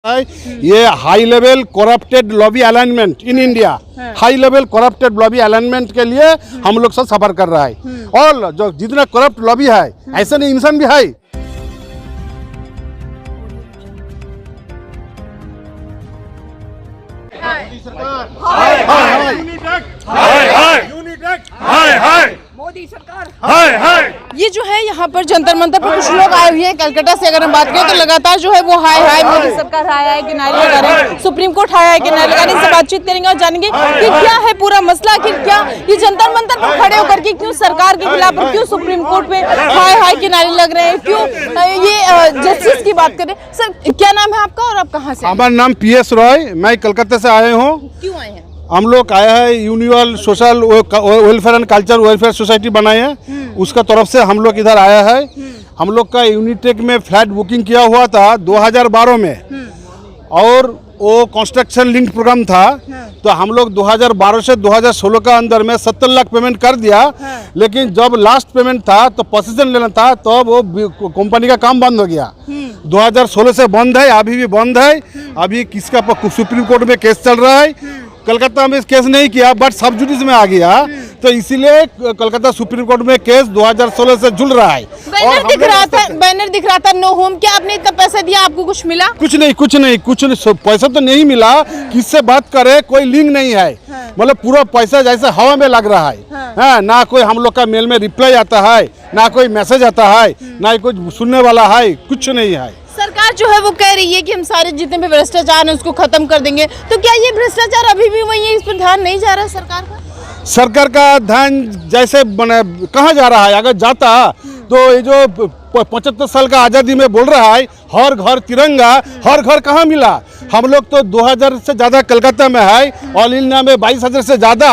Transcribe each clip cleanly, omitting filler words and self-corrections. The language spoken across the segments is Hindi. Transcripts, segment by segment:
ये high level corrupted lobby alignment in India, high level corrupted lobby alignment के लिए हम लोग सब सफर कर रहा है। और जो जितना करप्ट लॉबी है ऐसे नहीं इंसान भी है। मोदी सरकार ये जो है यहाँ पर जंतर मंतर पर कुछ लोग आए हुए हैं कलकत्ता से। अगर हम बात करें तो लगातार जो है वो हाय हाय मोदी सरकार हाय हाय के नारे लगा रहे हैं, सुप्रीम कोर्ट हाय हाय के नारे लगा रहे हैं। इनसे बातचीत करेंगे और जानेंगे कि क्या है पूरा मसला, आखिर क्या ये जंतर मंतर पर खड़े होकर के क्यों सरकार के खिलाफ और क्यों सुप्रीम कोर्ट में हाय हाय के नारे लग रहे हैं, क्यों ये जस्टिस की बात करें। सर क्या नाम है आपका और आप कहाँ से? हमारा नाम PS रॉय, मैं कलकत्ता से आए हूँ। क्यों आए हैं? हम लोग आया है universal social welfare and culture welfare society बनाए हैं, उसका तरफ से हम लोग इधर आया है। हम लोग का यूनिटेक में फ्लैट बुकिंग किया हुआ था 2012 में और वो कंस्ट्रक्शन लिंक प्रोग्राम था। तो हम लोग 2012 से 2016 का अंदर में 70 लाख पेमेंट कर दिया। लेकिन जब लास्ट पेमेंट था तो पोजीशन लेना था तो वो कंपनी का काम बंद हो गया। 2016 से बंद है, अभी भी बंद है। अभी किसका सुप्रीम कोर्ट में केस चल रहा है। कलकत्ता में केस नहीं किया बट सब जुडिस में आ गया, तो इसीलिए कलकत्ता सुप्रीम कोर्ट में केस 2016 से झूल रहा है। बैनर दिख रहा था नो होम। क्या आपने इतना पैसा दिया, आपको कुछ मिला? कुछ नहीं, पैसा तो नहीं मिला। किससे बात करे, कोई लिंक नहीं है। मतलब पूरा पैसा जैसे हवा में लग रहा है। ना कोई हम लोग का मेल में रिप्लाई आता है, ना कोई मैसेज आता है, ना कोई सुनने वाला है, कुछ नहीं है। सरकार जो है वो कह रही है कि हम सारे जितने भी भ्रष्टाचार है उसको खत्म कर देंगे, तो क्या ये भ्रष्टाचार अभी भी वही है, इस पर ध्यान नहीं जा रहा सरकार का? सरकार का ध्यान जैसे कहाँ जा रहा है, अगर जाता तो ये जो 75 साल का आज़ादी में बोल रहा है हर घर तिरंगा, हर घर कहाँ मिला? हम लोग तो 2000 से ज़्यादा कलकत्ता में है, ऑल इंडिया में 22,000 से ज़्यादा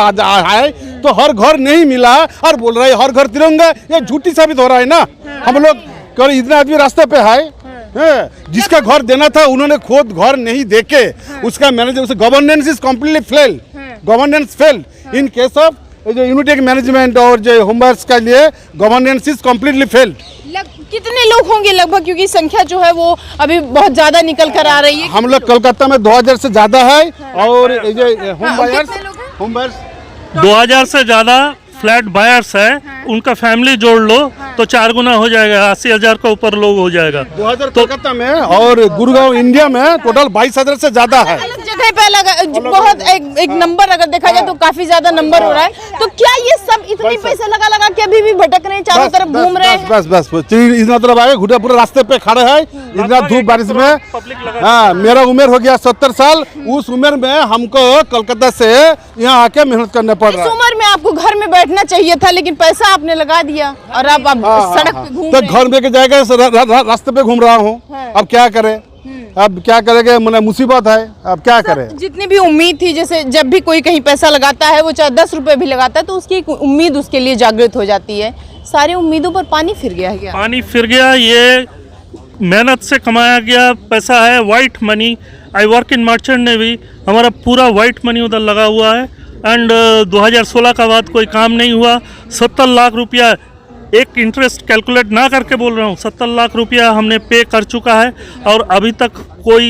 है, तो हर घर नहीं मिला और बोल रहा है हर घर तिरंगा। ये झूठी साबित हो रहा है ना। हम लोग इतना आदमी रास्ते पे है, जिसका घर देना था उन्होंने खुद घर नहीं देके उसका manager governance is completely failed, governance failed in case of जो यूनिटेक मैनेजमेंट और जो होमवर्क्स के लिए गवर्नेंस इज कम्प्लीटली फेल्ड। कितने लोग होंगे लगभग, क्योंकि संख्या जो है वो अभी बहुत ज्यादा निकल कर आ रही है? हम लोग कलकत्ता में 2000 से ज्यादा है और जो होम बायर्स 2000 से ज्यादा फ्लैट बायर्स है। उनका फैमिली जोड़ लो तो 4 गुना हो जाएगा, 80,000 का ऊपर लोग हो जाएगा। 2000 कलकत्ता में और गुड़गांव इंडिया में टोटल 22,000 से ज्यादा है। अलग जगह पे अलग बहुत एक नंबर अगर देखा जाए तो काफी ज्यादा नंबर हो रहा है। तो क्या ये सब इतने पैसे लगा के अभी भी भटक रहे हैं, चारों तरफ घूम रहे हैं? बस इतना तरफ आए, घुटे पूरे रास्ते पे खड़े हैं इतना धूप बारिश में। हाँ, मेरा उम्र हो गया 70 साल। उस उम्र में हमको कलकत्ता से यहाँ आके मेहनत करना पड़ रहा है। इस उम्र में आपको घर में बैठना चाहिए था, लेकिन पैसा आपने लगा दिया और अब सड़क पे घूम तो घर में के जाएगा रास्ते पे घूम रहा हूँ। अब क्या करें, अब क्या करेंगे, मतलब मुसीबत है, अब क्या करें। जितनी भी उम्मीद थी, जैसे जब भी कोई कहीं पैसा लगाता है वो चाहे 10 रुपए भी लगाता है तो उसकी एक उम्मीद उसके लिए जागृत हो जाती है। सारी उम्मीदों पर पानी फिर गया है क्या? पानी फिर गया। ये मेहनत से कमाया गया पैसा है, white money. I work in merchant navy, हमारा पूरा वाइट मनी उधर लगा हुआ है। एंड 2016 का बाद कोई काम नहीं हुआ। 70 लाख रुपया एक इंटरेस्ट कैलकुलेट ना करके बोल रहा हूँ, 70 लाख रुपया हमने पे कर चुका है और अभी तक कोई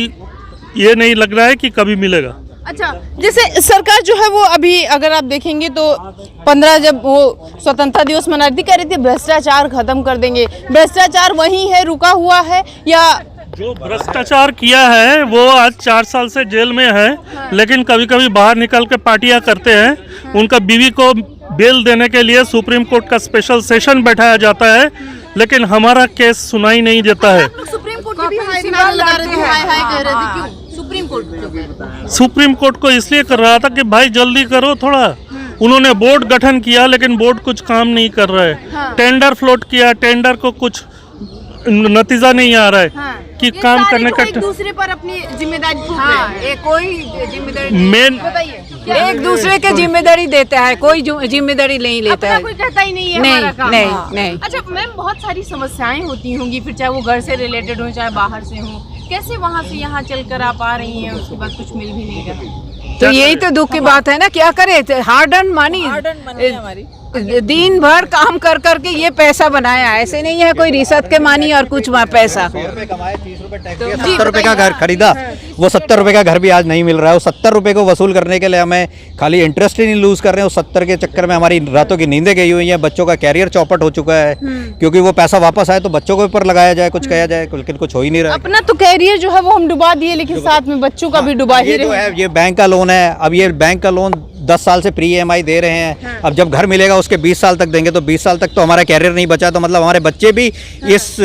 ये नहीं लग रहा है कि कभी मिलेगा। अच्छा, जैसे सरकार जो है वो अभी अगर आप देखेंगे तो 15 जब वो स्वतंत्रता दिवस मना रही थी, कह रही थी भ्रष्टाचार खत्म कर देंगे। भ्रष्टाचार वही है, रुका हुआ है, या जो भ्रष्टाचार किया है वो आज 4 साल से जेल में है। लेकिन कभी कभी बाहर निकल के पार्टियां करते हैं। उनका बीवी को बेल देने के लिए सुप्रीम कोर्ट का स्पेशल सेशन बैठाया जाता है, लेकिन हमारा केस सुनाई नहीं देता है। सुप्रीम कोर्ट की भी हाय लगा रहे थे, हाय कह रहे थे, क्यों सुप्रीम कोर्ट? सुप्रीम कोर्ट को इसलिए कर रहा था कि भाई जल्दी करो थोड़ा। उन्होंने बोर्ड गठन किया लेकिन बोर्ड कुछ काम नहीं कर रहा है। टेंडर फ्लोट किया, टेंडर को कुछ नतीजा नहीं आ रहा है कि काम करने का। एक दूसरे पर अपनी जिम्मेदारी थोप रहे हैं। कोई जिम्मेदारी मेन एक दूसरे के जिम्मेदारी देता है, कोई जिम्मेदारी नहीं लेता है। कोई कहता ही नहीं है हमारा काम। नहीं। अच्छा मैम, बहुत सारी समस्याएं होती होंगी, फिर चाहे वो घर से रिलेटेड हो चाहे बाहर से हो, कैसे वहाँ से यहाँ चल कर आप आ रही हैं, उसके बाद कुछ मिल भी नहीं रहा? तो यही तो दुख की बात है ना, क्या करे। हार्ड अर्न मनी दिन भर काम कर करके ये पैसा बनाया, ऐसे नहीं है कोई रिश्वत के मानी और कुछ पैसा। 70 रुपए का घर खरीदा, वो 70 रुपए का घर भी आज नहीं मिल रहा है। वो 70 रुपए को वसूल करने के लिए हमें खाली इंटरेस्ट ही नहीं लूज कर रहे हैं, उस 70 के चक्कर में हमारी रातों की नींदें गई हुई हैं, बच्चों का कैरियर चौपट हो चुका है। क्योंकि वो पैसा वापस आए तो बच्चों के ऊपर लगाया जाए, कुछ कहा जाए, लेकिन कुछ हो ही नहीं रहा। अपना तो कैरियर जो है वो हम डुबा दिए, लेकिन साथ में बच्चों का भी डुबा ही ये जो रहे। है ये बैंक का लोन है। अब ये बैंक का लोन 10 साल से प्री EMI दे रहे हैं। अब जब घर मिलेगा उसके 20 साल तक देंगे, तो 20 साल तक तो हमारा कैरियर नहीं बचा, तो मतलब हमारे बच्चे भी इस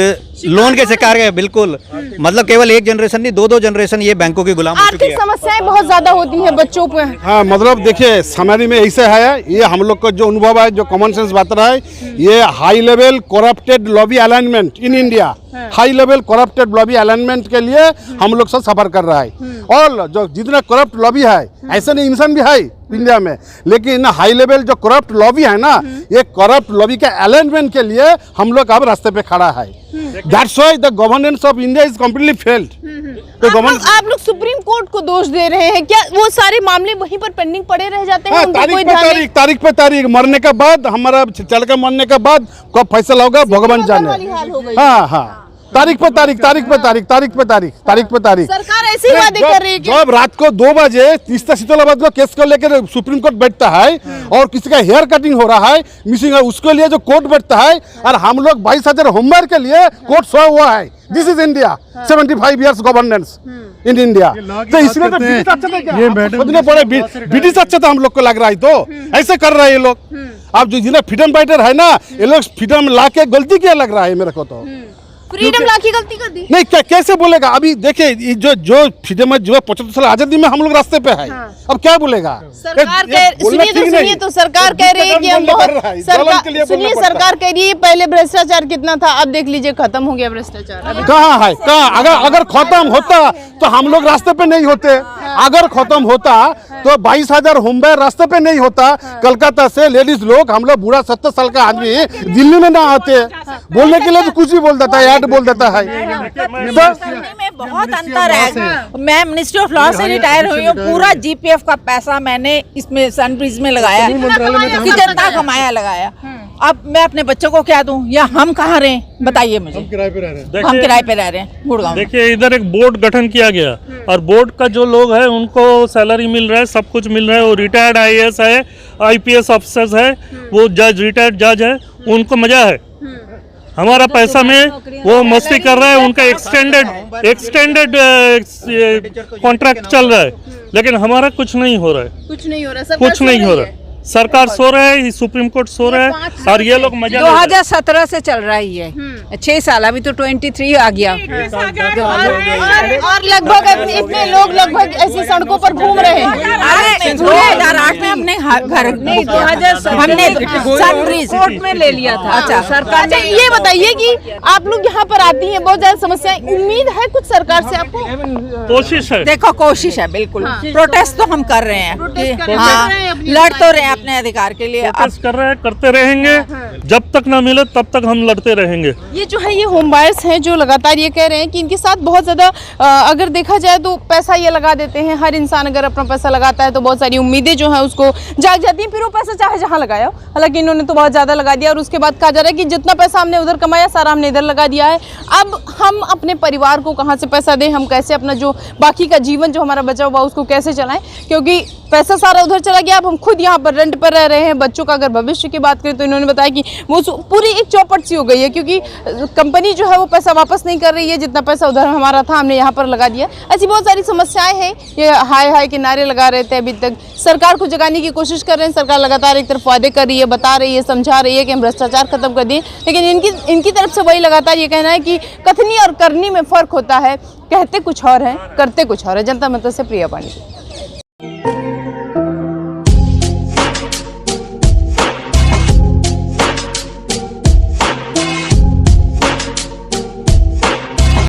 लोन के शिकार है। बिल्कुल, मतलब केवल एक जनरेशन नहीं, 2-2 जनरेशन ये बैंकों की गुलाम हो चुकी आर्थिक है। समस्याएं बहुत ज्यादा होती हैं बच्चों पे। हाँ, मतलब देखिए समरी में ऐसे है, ये हम लोग का जो अनुभव है, जो कॉमन सेंस बात रहा है, ये high level corrupted lobby alignment in India, high level corrupted lobby alignment के लिए हम लोग सब सफर कर रहा है। और जो जितना करप्ट लॉबी है, ऐसे नहीं इंसान भी है इंडिया में, लेकिन हाई लेवल जो करप्ट लॉबी है ना, ये करप्ट लॉबी के अलाइनमेंट के लिए हम लोग अब रास्ते पे खड़ा है। That's why the governance of India is completely failed. आप लोग सुप्रीम कोर्ट को दोष दे रहे हैं क्या? वो सारे मामले वहीं पर पेंडिंग पड़े रह जाते हैं? हाँ, उनको तारीख कोई पे ध्यान नहीं? तारीख, तारीख पे तारीख, मरने के बाद, हमारा चल के मरने के बाद कब फैसला होगा भगवान वाली हाल हो जाने। गई। हाँ हाँ, तारीख पे तारीख, तारीख पे तारीख, तारीख पे तारीख, तारीख पे तारीख। सरकार ऐसे ही वादे कर रही है कि जब रात को 2 बजे तीस्ता शीतलाबाद को केस को लेकर सुप्रीम कोर्ट बैठता है और किसी का हेयर कटिंग हो रहा है, मिसिंग है, उसके लिए जो कोर्ट बैठता है, और हम लोग 22,000 होमवर्क के लिए कोर्ट सोया हुआ है। This is India, 75 years governance in India. तो इसलिए तो ब्रिटिश अच्छा था क्या? सोचने पड़े, ब्रिटिश अच्छा था हम लोग को लग रहा है, तो ऐसे कर रहे हैं ये लोग। अब जो जिन्हें फ्रीडम फाइटर है ना, ये लोग फ्रीडम ला के गलती किया लग रहा है मेरे को तो। फ्रीडम ला की गलती कर दी। नहीं, क्या कैसे बोलेगा? अभी देखिए जो फ्रीडम जो 75 साल आजादी में हम लोग रास्ते पे है, अब क्या बोलेगा? सरकार बोलना ठीक नहीं। सुनिए तो सरकार कह रही है कि हम बहुत सुनिए सरकार कह रही है पहले भ्रष्टाचार कितना था, अब देख लीजिए खत्म हो गया भ्रष्टाचार। कहाँ है? कहाँ? अगर खत्म होता तो हम लोग रास्ते पे नहीं होते। अगर खत्म होता तो 22,000 होमवेयर रास्ते पे नहीं होता। कलकत्ता से लेडीज लोग, हम लोग बूढ़ा 70 साल का आदमी दिल्ली में ना आते। बोलने के लिए तो कुछ भी बोल देता है, बोल देता है। करने में बहुत अंतर है। मैं मिनिस्ट्री ऑफ लॉ से रिटायर हुई हूँ, पूरा GPF का पैसा मैंने इसमें सनब्रिज में लगाया, किचन का कमाया लगाया। अब मैं अपने बच्चों को क्या दूं, या हम कहाँ रहे बताइए मुझे। हम किराए पे रह रहे हैं गुड़गांव। देखिए इधर एक बोर्ड गठन किया गया और बोर्ड का जो लोग है उनको सैलरी मिल रहा है, सब कुछ मिल रहा है। वो रिटायर्ड IAS है, IPS ऑफिसर्स है, वो जज, रिटायर्ड जज है, उनको मजा है। हमारा पैसा में वो मस्ती कर रहा है। उनका एक्सटेंडेड कॉन्ट्रैक्ट चल रहा है, लेकिन हमारा कुछ नहीं हो रहा है। कुछ नहीं हो रहा, कुछ नहीं हो रहा। सरकार सो रहा है, सुप्रीम कोर्ट सो रहा है, और ये लोग मजा 2017 से चल रहा ही है, 6 साल, अभी तो 23 आ गया। और लगभग इतने लोग लगभग ऐसी सड़कों पर घूम रहे हैं। अरे 2008 में अपने घर नहीं, 2000 हमने सनब्रिज कोर्ट में ले लिया था। अच्छा, सरकार ने ये बताइए कि आप लोग यहाँ पर आती हैं, बहुत ज्यादा समस्याएं, उम्मीद है कुछ सरकार से आपको? कोशिश है। देखो कोशिश है, बिल्कुल प्रोटेस्ट तो हम कर रहे हैं, लड़ तो रहे हैं अपने अधिकार के लिए। प्रोटेस्ट कर रहे हैं, करते रहेंगे, जब तक ना मिले तब तक हम लड़ते रहेंगे। ये जो है ये होम बायर्स हैं जो लगातार ये कह रहे हैं कि इनके साथ बहुत ज़्यादा अगर देखा जाए तो पैसा ये लगा देते हैं। हर इंसान अगर अपना पैसा लगाता है तो बहुत सारी उम्मीदें जो है उसको जाग जाती हैं, फिर वो पैसा चाहे जहाँ लगाया हो। हालांकि इन्होंने तो बहुत ज़्यादा लगा दिया और उसके बाद कहा जा रहा है कि जितना पैसा हमने उधर कमाया सारा हमने इधर लगा दिया है। अब हम अपने परिवार को कहाँ से पैसा दें, हम कैसे अपना जो बाकी का जीवन जो हमारा बचा हुआ उसको कैसे चलाएं, क्योंकि पैसा सारा उधर चला गया। अब हम खुद यहाँ पर रेंट पर रह रहे हैं। बच्चों का अगर भविष्य की बात करें तो इन्होंने बताया कि वो पूरी एक चौपट सी हो गई है, क्योंकि कंपनी जो है वो पैसा वापस नहीं कर रही है। जितना पैसा उधर हमारा था हमने यहाँ पर लगा दिया। ऐसी बहुत सारी समस्याएं हैं। ये हाय हाय के नारे लगा रहे थे, अभी तक सरकार को जगाने की कोशिश कर रहे हैं। सरकार लगातार एक तरफ वादे कर रही है, बता रही है, समझा रही है कि हम भ्रष्टाचार खत्म कर दें, लेकिन इनकी तरफ से वही लगातार ये कहना है कि कथनी और करनी में फर्क होता है। कहते कुछ और है, करते कुछ और है। जनता मतलब से प्रिया पांडे।